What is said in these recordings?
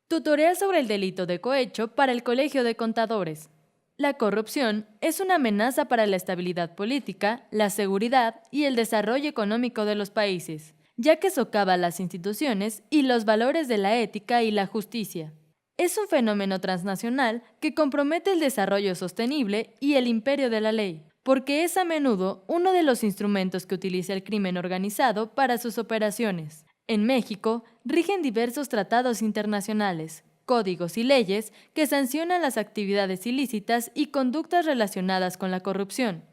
Tutorial sobre el delito de cohecho para el Colegio de Contadores. La corrupción es una amenaza para la estabilidad política, la seguridad y el desarrollo económico de los países, ya que socava las instituciones y los valores de la ética y la justicia. Es un fenómeno transnacional que compromete el desarrollo sostenible y el imperio de la ley, porque es a menudo uno de los instrumentos que utiliza el crimen organizado para sus operaciones. En México, rigen diversos tratados internacionales, códigos y leyes que sancionan las actividades ilícitas y conductas relacionadas con la corrupción,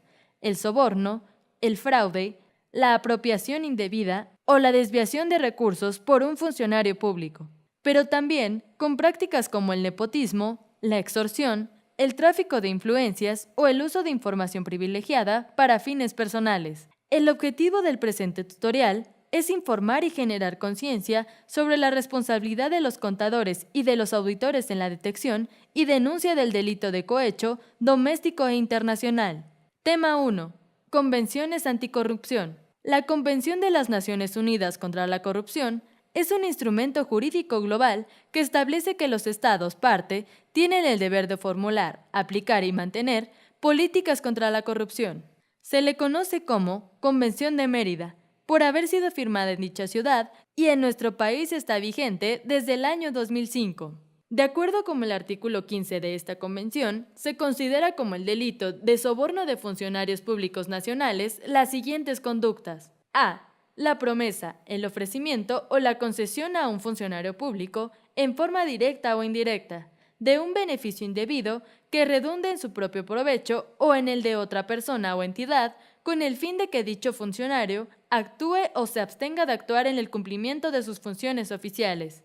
el soborno, el fraude, la apropiación indebida o la desviación de recursos por un funcionario público, pero también con prácticas como el nepotismo, la extorsión, el tráfico de influencias o el uso de información privilegiada para fines personales. El objetivo del presente tutorial es informar y generar conciencia sobre la responsabilidad de los contadores y de los auditores en la detección y denuncia del delito de cohecho doméstico e internacional. Tema 1. Convenciones anticorrupción. La Convención de las Naciones Unidas contra la Corrupción es un instrumento jurídico global que establece que los Estados parte tienen el deber de formular, aplicar y mantener políticas contra la corrupción. Se le conoce como Convención de Mérida, por haber sido firmada en dicha ciudad y en nuestro país está vigente desde el año 2005. De acuerdo con el artículo 15 de esta convención, se considera como el delito de soborno de funcionarios públicos nacionales las siguientes conductas. A. La promesa, el ofrecimiento o la concesión a un funcionario público, en forma directa o indirecta, de un beneficio indebido que redunde en su propio provecho o en el de otra persona o entidad, con el fin de que dicho funcionario actúe o se abstenga de actuar en el cumplimiento de sus funciones oficiales.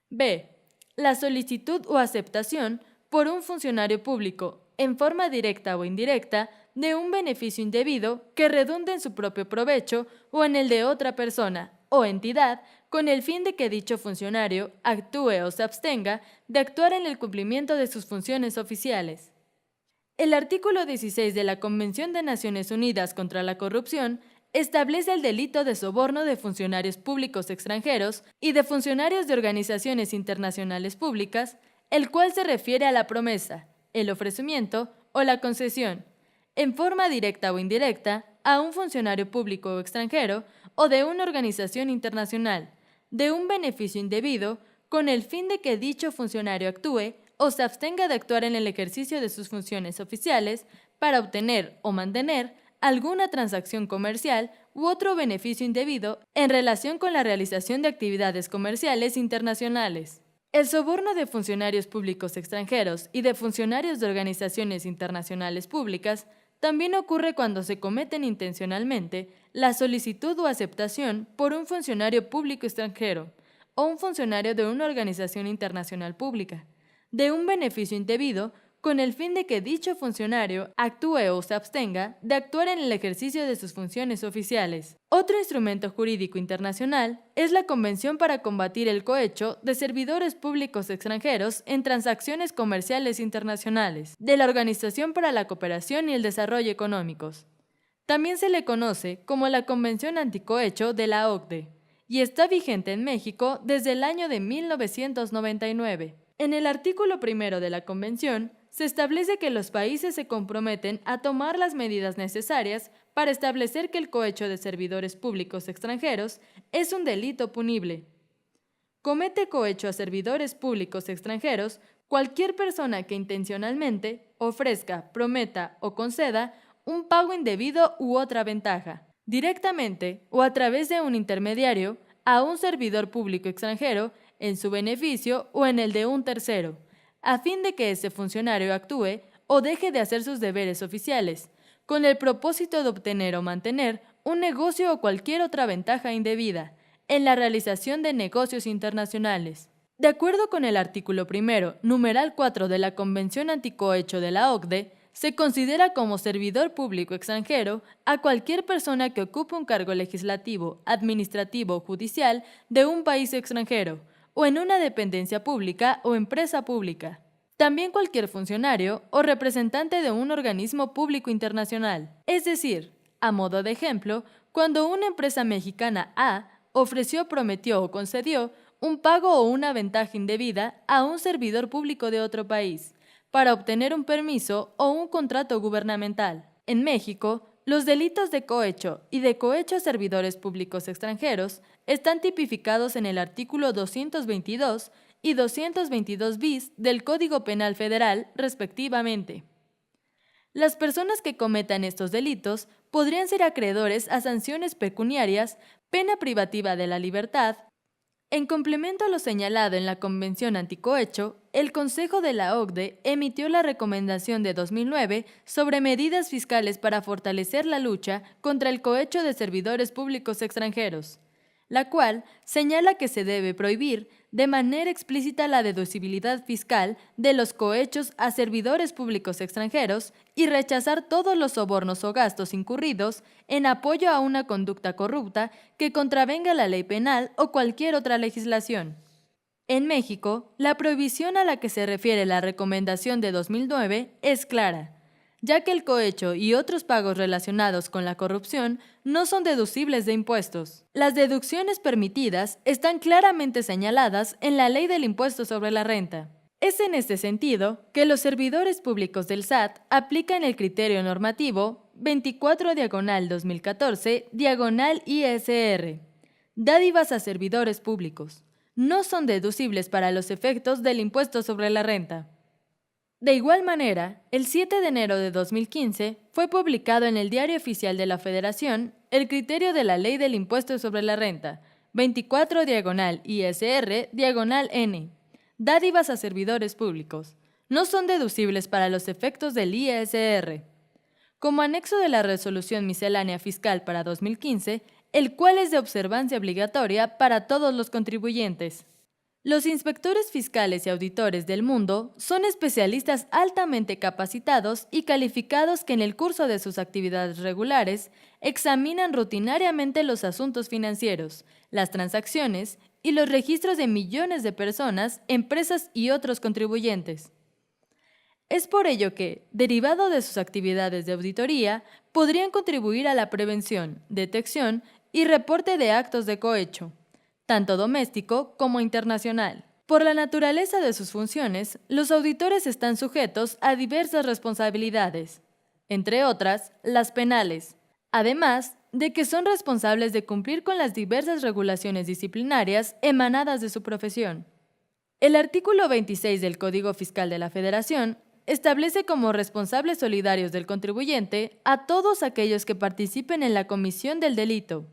B. La solicitud o aceptación por un funcionario público, en forma directa o indirecta, de un beneficio indebido que redunde en su propio provecho o en el de otra persona o entidad, con el fin de que dicho funcionario actúe o se abstenga de actuar en el cumplimiento de sus funciones oficiales. El artículo 16 de la Convención de Naciones Unidas contra la Corrupción establece el delito de soborno de funcionarios públicos extranjeros y de funcionarios de organizaciones internacionales públicas, el cual se refiere a la promesa, el ofrecimiento o la concesión, en forma directa o indirecta, a un funcionario público o extranjero o de una organización internacional, de un beneficio indebido, con el fin de que dicho funcionario actúe o se abstenga de actuar en el ejercicio de sus funciones oficiales para obtener o mantener alguna transacción comercial u otro beneficio indebido en relación con la realización de actividades comerciales internacionales. El soborno de funcionarios públicos extranjeros y de funcionarios de organizaciones internacionales públicas también ocurre cuando se cometen intencionalmente la solicitud o aceptación por un funcionario público extranjero o un funcionario de una organización internacional pública de un beneficio indebido con el fin de que dicho funcionario actúe o se abstenga de actuar en el ejercicio de sus funciones oficiales. Otro instrumento jurídico internacional es la Convención para combatir el cohecho de servidores públicos extranjeros en transacciones comerciales internacionales de la Organización para la Cooperación y el Desarrollo Económicos. También se le conoce como la Convención Anticohecho de la OCDE y está vigente en México desde el año de 1999. En el artículo 1 de la Convención, se establece que los países se comprometen a tomar las medidas necesarias para establecer que el cohecho de servidores públicos extranjeros es un delito punible. Comete cohecho a servidores públicos extranjeros cualquier persona que intencionalmente ofrezca, prometa o conceda un pago indebido u otra ventaja, directamente o a través de un intermediario, a un servidor público extranjero en su beneficio o en el de un tercero, a fin de que ese funcionario actúe o deje de hacer sus deberes oficiales, con el propósito de obtener o mantener un negocio o cualquier otra ventaja indebida en la realización de negocios internacionales. De acuerdo con el artículo 1, numeral 4 de la Convención Anticohecho de la OCDE, se considera como servidor público extranjero a cualquier persona que ocupe un cargo legislativo, administrativo o judicial de un país extranjero, o en una dependencia pública o empresa pública. También cualquier funcionario o representante de un organismo público internacional. Es decir, a modo de ejemplo, cuando una empresa mexicana A ofreció, prometió o concedió un pago o una ventaja indebida a un servidor público de otro país para obtener un permiso o un contrato gubernamental. En México, los delitos de cohecho y de cohecho a servidores públicos extranjeros están tipificados en el artículo 222 y 222 bis del Código Penal Federal, respectivamente. Las personas que cometan estos delitos podrían ser acreedores a sanciones pecuniarias, pena privativa de la libertad. En complemento a lo señalado en la Convención Anticohecho, el Consejo de la OCDE emitió la Recomendación de 2009 sobre medidas fiscales para fortalecer la lucha contra el cohecho de servidores públicos extranjeros, la cual señala que se debe prohibir de manera explícita la deducibilidad fiscal de los cohechos a servidores públicos extranjeros y rechazar todos los sobornos o gastos incurridos en apoyo a una conducta corrupta que contravenga la ley penal o cualquier otra legislación. En México, la prohibición a la que se refiere la recomendación de 2009 es clara, ya que el cohecho y otros pagos relacionados con la corrupción no son deducibles de impuestos. Las deducciones permitidas están claramente señaladas en la Ley del Impuesto sobre la Renta. Es en este sentido que los servidores públicos del SAT aplican el criterio normativo 24/2014/ISR. Dádivas a servidores públicos. No son deducibles para los efectos del impuesto sobre la renta. De igual manera, el 7 de enero de 2015 fue publicado en el Diario Oficial de la Federación el criterio de la Ley del Impuesto sobre la Renta, 24/ISR/N. Dádivas a servidores públicos. No son deducibles para los efectos del ISR. Como anexo de la Resolución Miscelánea Fiscal para 2015, el cual es de observancia obligatoria para todos los contribuyentes. Los inspectores fiscales y auditores del mundo son especialistas altamente capacitados y calificados que en el curso de sus actividades regulares examinan rutinariamente los asuntos financieros, las transacciones y los registros de millones de personas, empresas y otros contribuyentes. Es por ello que, derivado de sus actividades de auditoría, podrían contribuir a la prevención, detección y reporte de actos de cohecho, tanto doméstico como internacional. Por la naturaleza de sus funciones, los auditores están sujetos a diversas responsabilidades, entre otras, las penales, además de que son responsables de cumplir con las diversas regulaciones disciplinarias emanadas de su profesión. El artículo 26 del Código Fiscal de la Federación establece como responsables solidarios del contribuyente a todos aquellos que participen en la comisión del delito,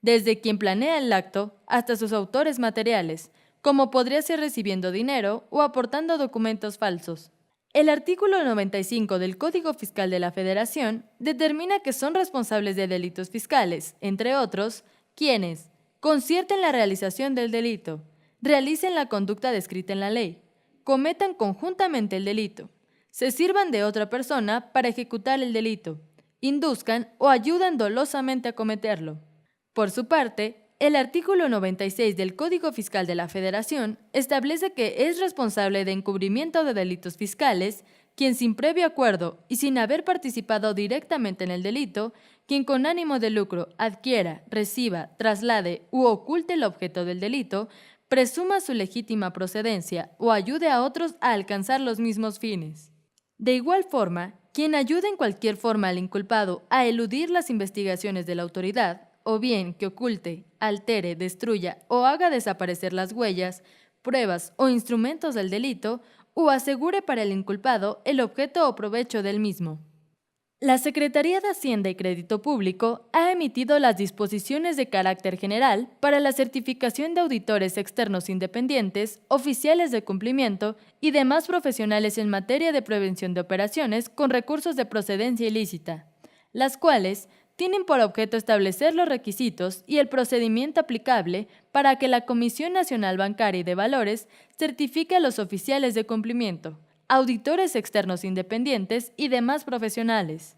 desde quien planea el acto hasta sus autores materiales, como podría ser recibiendo dinero o aportando documentos falsos. El artículo 95 del Código Fiscal de la Federación determina que son responsables de delitos fiscales, entre otros, quienes concierten la realización del delito, realicen la conducta descrita en la ley, cometan conjuntamente el delito, se sirvan de otra persona para ejecutar el delito, induzcan o ayudan dolosamente a cometerlo. Por su parte, el artículo 96 del Código Fiscal de la Federación establece que es responsable de encubrimiento de delitos fiscales quien sin previo acuerdo y sin haber participado directamente en el delito, quien con ánimo de lucro adquiera, reciba, traslade u oculte el objeto del delito, presuma su legítima procedencia o ayude a otros a alcanzar los mismos fines. De igual forma, quien ayude en cualquier forma al inculpado a eludir las investigaciones de la autoridad, o bien que oculte, altere, destruya o haga desaparecer las huellas, pruebas o instrumentos del delito, o asegure para el inculpado el objeto o provecho del mismo. La Secretaría de Hacienda y Crédito Público ha emitido las disposiciones de carácter general para la certificación de auditores externos independientes, oficiales de cumplimiento y demás profesionales en materia de prevención de operaciones con recursos de procedencia ilícita, las cuales tienen por objeto establecer los requisitos y el procedimiento aplicable para que la Comisión Nacional Bancaria y de Valores certifique a los oficiales de cumplimiento, auditores externos independientes y demás profesionales,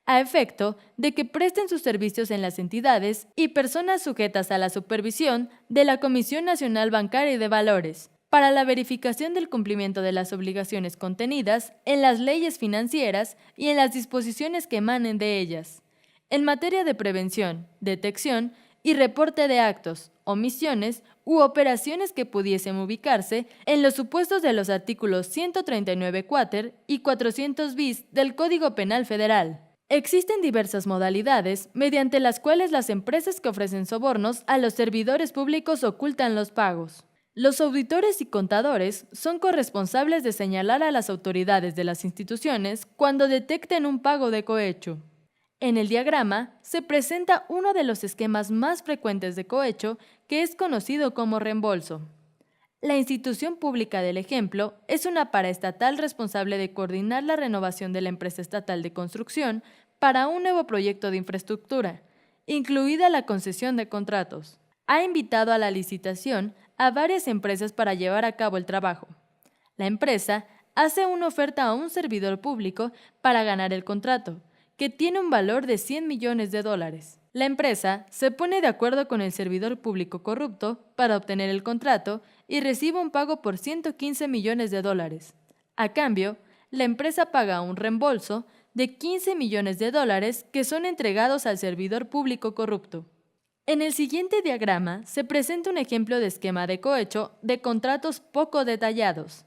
a efecto de que presten sus servicios en las entidades y personas sujetas a la supervisión de la Comisión Nacional Bancaria y de Valores, para la verificación del cumplimiento de las obligaciones contenidas en las leyes financieras y en las disposiciones que emanen de ellas, en materia de prevención, detección y reporte de actos, omisiones u operaciones que pudiesen ubicarse en los supuestos de los artículos 139 quater y 400 bis del Código Penal Federal. Existen diversas modalidades mediante las cuales las empresas que ofrecen sobornos a los servidores públicos ocultan los pagos. Los auditores y contadores son corresponsables de señalar a las autoridades de las instituciones cuando detecten un pago de cohecho. En el diagrama se presenta uno de los esquemas más frecuentes de cohecho, que es conocido como reembolso. La institución pública del ejemplo es una paraestatal responsable de coordinar la renovación de la empresa estatal de construcción para un nuevo proyecto de infraestructura, incluida la concesión de contratos. Ha invitado a la licitación a varias empresas para llevar a cabo el trabajo. La empresa hace una oferta a un servidor público para ganar el contrato, que tiene un valor de $100 millones. La empresa se pone de acuerdo con el servidor público corrupto para obtener el contrato y recibe un pago por $115 millones. A cambio, la empresa paga un reembolso de $15 millones que son entregados al servidor público corrupto. En el siguiente diagrama se presenta un ejemplo de esquema de cohecho de contratos poco detallados.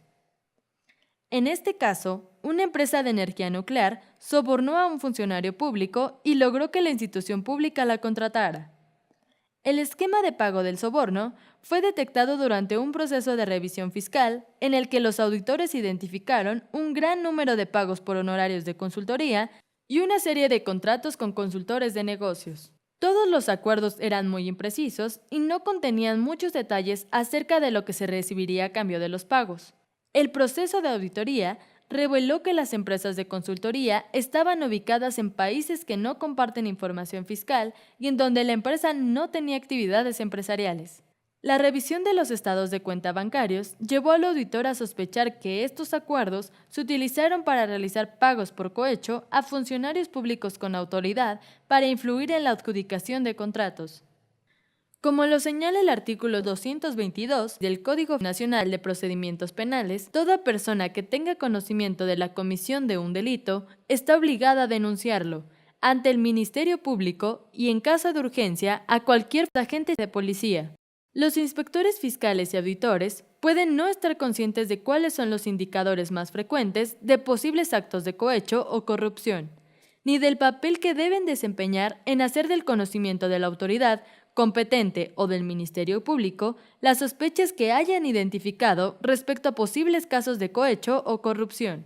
En este caso, una empresa de energía nuclear sobornó a un funcionario público y logró que la institución pública la contratara. El esquema de pago del soborno fue detectado durante un proceso de revisión fiscal en el que los auditores identificaron un gran número de pagos por honorarios de consultoría y una serie de contratos con consultores de negocios. Todos los acuerdos eran muy imprecisos y no contenían muchos detalles acerca de lo que se recibiría a cambio de los pagos. El proceso de auditoría reveló que las empresas de consultoría estaban ubicadas en países que no comparten información fiscal y en donde la empresa no tenía actividades empresariales. La revisión de los estados de cuenta bancarios llevó al auditor a sospechar que estos acuerdos se utilizaron para realizar pagos por cohecho a funcionarios públicos con autoridad para influir en la adjudicación de contratos. Como lo señala el artículo 222 del Código Nacional de Procedimientos Penales, toda persona que tenga conocimiento de la comisión de un delito está obligada a denunciarlo ante el Ministerio Público y, en caso de urgencia, a cualquier agente de policía. Los inspectores fiscales y auditores pueden no estar conscientes de cuáles son los indicadores más frecuentes de posibles actos de cohecho o corrupción, ni del papel que deben desempeñar en hacer del conocimiento de la autoridad competente o del Ministerio Público las sospechas que hayan identificado respecto a posibles casos de cohecho o corrupción.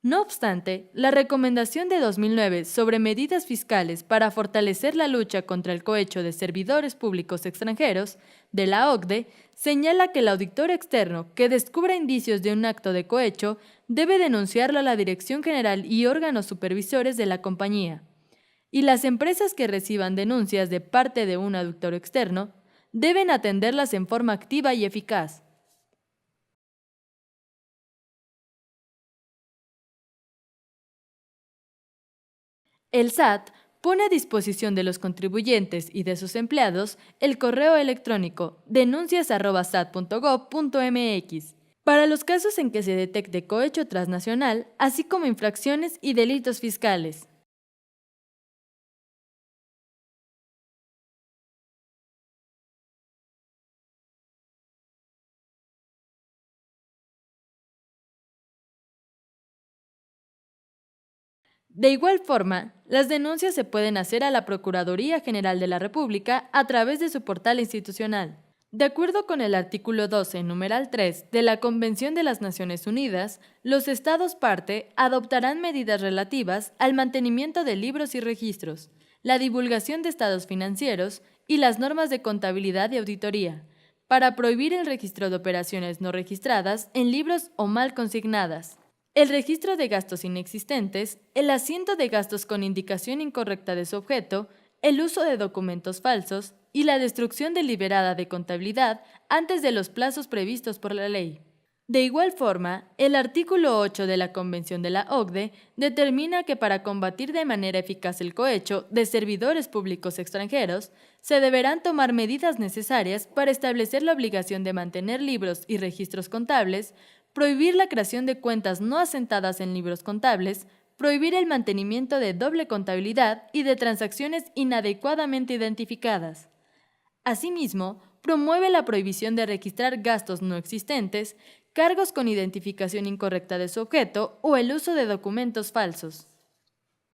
No obstante, la recomendación de 2009 sobre medidas fiscales para fortalecer la lucha contra el cohecho de servidores públicos extranjeros de la OCDE señala que el auditor externo que descubra indicios de un acto de cohecho debe denunciarlo a la Dirección General y órganos supervisores de la compañía. Y las empresas que reciban denuncias de parte de un auditor externo deben atenderlas en forma activa y eficaz. El SAT pone a disposición de los contribuyentes y de sus empleados el correo electrónico denuncias@sat.gov.mx para los casos en que se detecte cohecho transnacional, así como infracciones y delitos fiscales. De igual forma, las denuncias se pueden hacer a la Procuraduría General de la República a través de su portal institucional. De acuerdo con el artículo 12, numeral 3 de la Convención de las Naciones Unidas, los Estados parte adoptarán medidas relativas al mantenimiento de libros y registros, la divulgación de estados financieros y las normas de contabilidad y auditoría, para prohibir el registro de operaciones no registradas en libros o mal consignadas, el registro de gastos inexistentes, el asiento de gastos con indicación incorrecta de su objeto, el uso de documentos falsos y la destrucción deliberada de contabilidad antes de los plazos previstos por la ley. De igual forma, el artículo 8 de la Convención de la OCDE determina que para combatir de manera eficaz el cohecho de servidores públicos extranjeros, se deberán tomar medidas necesarias para establecer la obligación de mantener libros y registros contables, prohibir la creación de cuentas no asentadas en libros contables, prohibir el mantenimiento de doble contabilidad y de transacciones inadecuadamente identificadas. Asimismo, promueve la prohibición de registrar gastos no existentes, cargos con identificación incorrecta de su objeto o el uso de documentos falsos.